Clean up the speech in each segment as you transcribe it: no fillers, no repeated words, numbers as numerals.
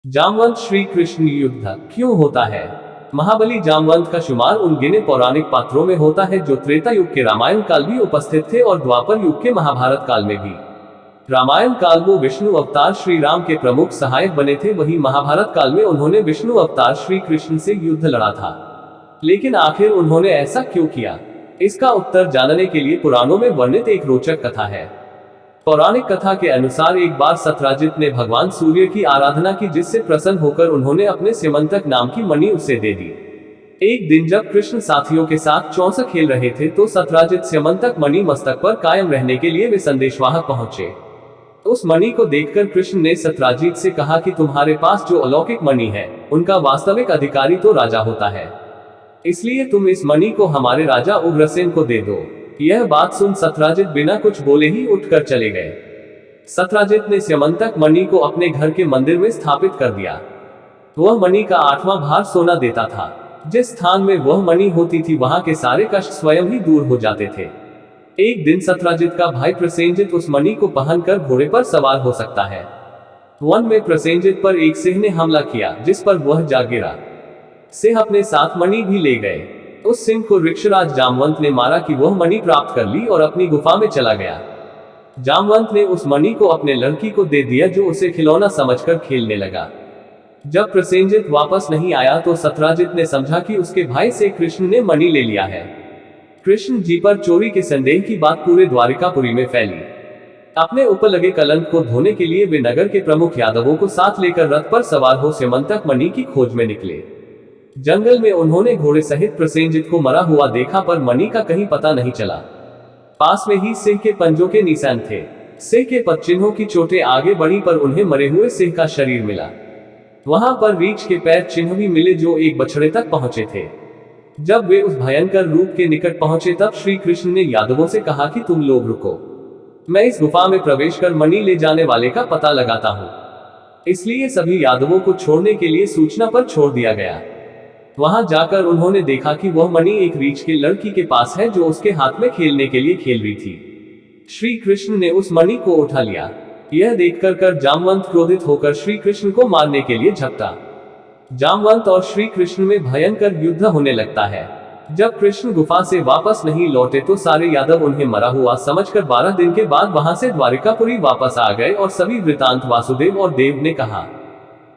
जामवंत श्री कृष्ण युद्ध क्यों होता है? महाबली जामवंत का शुमार उन गिने पौराणिक पात्रों में होता है जो त्रेता युग के रामायण काल भी उपस्थित थे और द्वापर युग के महाभारत काल में भी। रामायण काल वो विष्णु अवतार श्री राम के प्रमुख सहायक बने थे, वही महाभारत काल में उन्होंने विष्णु अवतार श्री कृष्ण से युद्ध लड़ा था। लेकिन आखिर उन्होंने ऐसा क्यों किया, इसका उत्तर जानने के लिए पुराणों में वर्णित एक रोचक कथा है। पौराणिक कथा के अनुसार एक बार सत्यराजित ने भगवान सूर्य की आराधना की, जिससे प्रसन्न होकर उन्होंने अपने स्यमंतक नाम की मणि उसे दे दी। एक दिन जब कृष्ण साथियों के साथ चौंसा खेल रहे थे तो सत्यराजित स्यमंतक मणि मस्तक पर कायम रहने के लिए वे संदेशवाहक पहुंचे। उस मणि को देखकर कृष्ण ने सत्यराजित से कहा कि तुम्हारे पास जो अलौकिक मणि है उनका वास्तविक अधिकारी तो राजा होता है, इसलिए तुम इस मणि को हमारे राजा उग्रसेन को दे दो। यह बात सुन सत्यराजित बिना कुछ बोले ही उठकर चले गए। सत्यराजित ने स्यमंतक मणि को अपने घर के मंदिर में स्थापित कर दिया। वह मणि का 8वां भार सोना देता था। जिस स्थान में वह मणि होती थी वहां के सारे कष्ट स्वयं ही दूर हो जाते थे। एक दिन सत्यराजित का भाई प्रसेनजित उस मणि को पहनकर घोड़े पर सवार हो सकता है। वन में प्रसेनजित पर एक सिंह ने हमला किया, जिस पर वह जा गिरा। सिंह अपने साथ मणि भी ले गए। उस सिंह को ऋक्षराज जामवंत ने मारा कि वह मणि प्राप्त कर ली और अपनी गुफा में चला गया। जामवंत ने उस मणि को अपने लड़की को दे दिया, जो उसे खिलौना समझकर खेलने लगा। जब प्रसेनजित वापस नहीं आया तो सत्यराजित ने समझा कि उसके भाई से कृष्ण ने मणि ले लिया है। कृष्ण जी पर चोरी के संदेह की बात पूरे द्वारिकापुरी में फैली। अपने ऊपर लगे कलंक को धोने के लिए वे नगर के प्रमुख यादवों को साथ लेकर रथ पर सवार हो स्यमंतक मणि की खोज में निकले। जंगल में उन्होंने घोड़े सहित प्रसेनजित को मरा हुआ देखा, पर मणि का कहीं पता नहीं चला। पास में ही सिंह के पंजों के निशान थे। सिंह के पदचिन्हों की चोटें आगे बढ़ी, पर उन्हें मरे हुए सिंह का शरीर मिला। वहां पर रीछ के पैर चिन्ह भी मिले जो एक बछड़े तक पहुंचे थे। जब वे उस भयंकर रूप के निकट पहुंचे तब श्री कृष्ण ने यादवों से कहा कि तुम लोग रुको, मैं इस गुफा में प्रवेश कर मणि ले जाने वाले का पता लगाता हूं। इसलिए सभी यादवों को छोड़ने के लिए सूचना पर छोड़ दिया गया। वहां जाकर उन्होंने देखा कि वह मणि एक रीछ की लड़की के पास है, जो उसके हाथ में खेलने के लिए खेल रही थी। श्री कृष्ण ने उस मणि को उठा लिया। यह देखकर जामवंत क्रोधित होकर श्री कृष्ण को मारने के लिए झपटा। जामवंत और श्री कृष्ण में भयंकर युद्ध होने लगता है। जब कृष्ण गुफा से वापस नहीं लौटे तो सारे यादव उन्हें मरा हुआ समझकर 12 दिन के बाद वहां से द्वारिकापुरी वापस आ गए और सभी वृतांत वासुदेव और देव ने कहा।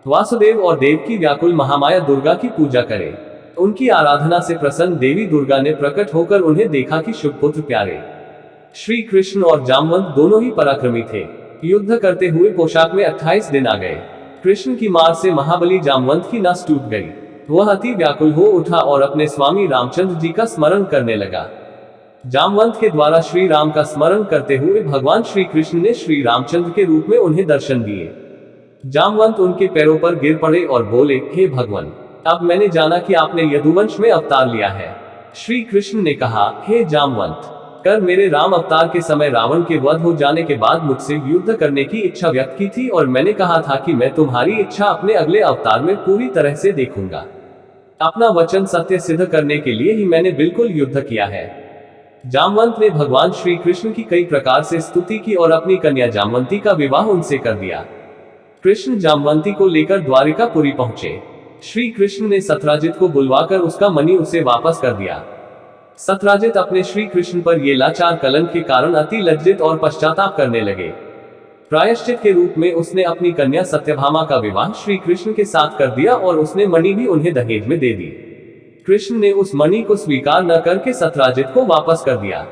वासुदेव और देव की व्याकुल महामाया दुर्गा की पूजा करें। उनकी आराधना से प्रसन्न देवी दुर्गा ने प्रकट होकर उन्हें देखा कि शुभ पुत्र प्यारे। श्री कृष्ण और जामवंत दोनों ही पराक्रमी थे। युद्ध करते हुए पोशाक में 28 दिन आ गए। कृष्ण की मार से महाबली जामवंत की नस टूट गई। वह अति व्याकुल हो उठा और अपने स्वामी रामचंद्र जी का स्मरण करने लगा। जामवंत के द्वारा श्री राम का स्मरण करते हुए भगवान श्री कृष्ण ने श्री रामचंद्र के रूप में उन्हें दर्शन दिए। जामवंत उनके पैरों पर गिर पड़े और बोले, हे भगवान, अब मैंने जाना कि आपने यदुवंश में अवतार लिया है। श्री कृष्ण ने कहा, हे जामवंत, कर मेरे राम अवतार के समय रावण के वध हो जाने के बाद मुझसे युद्ध करने की इच्छा व्यक्त की थी, और मैंने कहा था कि मैं तुम्हारी इच्छा अपने अगले अवतार में पूरी तरह से देखूंगा। अपना वचन सत्य सिद्ध करने के लिए ही मैंने बिल्कुल युद्ध किया है। जामवंत ने भगवान श्री कृष्ण की कई प्रकार से स्तुति की और अपनी कन्या जामवंती का विवाह उनसे कर दिया। कृष्ण जामवंती को लेकर द्वारिकापुरी पहुंचे। श्री कृष्ण ने सत्यराजित को बुलवाकर उसका मणि उसे वापस कर दिया। सत्यराजित अपने श्री कृष्ण पर ये लाचार कलंक के कारण अति लज्जित और पश्चाताप करने लगे। प्रायश्चित के रूप में उसने अपनी कन्या सत्यभामा का विवाह श्री कृष्ण के साथ कर दिया और उसने मणि भी उन्हें दहेज में दे दी। कृष्ण ने उस मणि को स्वीकार न करके सत्यराजित को वापस कर दिया।